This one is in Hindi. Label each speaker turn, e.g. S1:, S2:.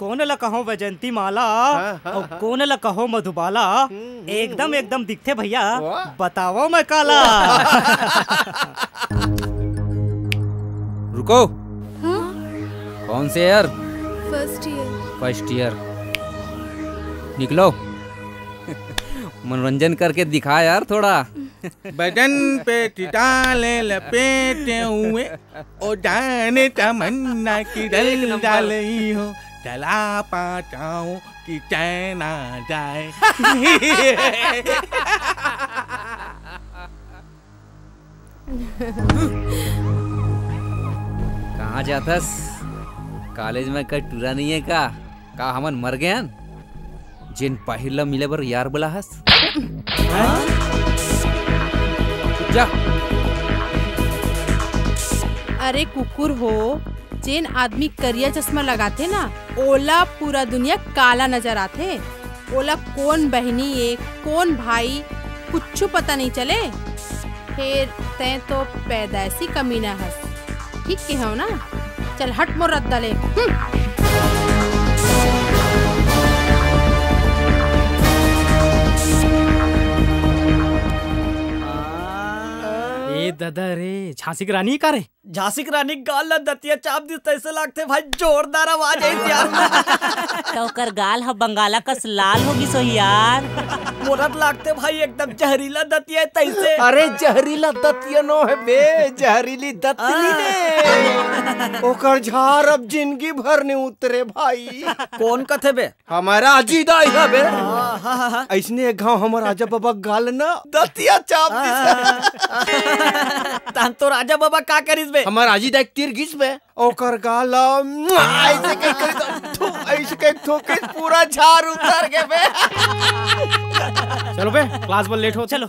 S1: कौन ला कहो वैजंती माला और कौन ला कहो मधुबाला, एकदम एकदम दिखते भैया, बताओ मैं काला।
S2: रुको। कौन से year?
S3: First year.
S2: First year. निकलो। मनोरंजन करके दिखा यार थोड़ा।
S4: बदन पे तिताले लपेटे हुए ओ जाने तमन्ना की डल डाली हो, चला पाताऊं कि चैन आ जाए।
S2: कहाँ जातस? कॉलेज में कहीं टूरा नहीं है का हमन मर गए जिन पहिला मिले बर यार बोला हस। जा।
S5: अरे कुकुर हो, जेन आदमी करिया चश्मा लगाते ना ओला पूरा दुनिया काला नजर आते। ओला कौन बहनी है कौन भाई कुछ पता नहीं चले। फिर तै तो पैदाइशी कमीना हस। ठीक के हो ना? चल हट मोर रद्दा ले।
S1: दादा रे झांसी की रानी का रे? झांसी की रानी गाल दतिया चाप दी तैसे लागते भाई, जोरदार आवाज है यार।
S6: तो कर गाल ह बंगाला कस लाल होगी सो यार।
S1: मोरत लागते भाई एकदम जहरीला दतिया तैसे।
S7: अरे जहरीला दतिया नो है बे, जहरीली दतली ने। ओकर झार अब जिंदगी भर ने उतरे भाई।
S1: कौन कथे बे?
S7: हमारा अजीदा है बे। ऐसने एक गाँव हमारा राजा बाबा गाल ना दतिया चाप दी।
S1: तान तो राजा बाबा का करिस बे?
S7: हमारा अजीदा एक तीर घिस बे। ओकर गाल ऐसे के ठोके पूरा झार उतर के बे।
S1: चलो बे क्लास में लेट हो। चलो।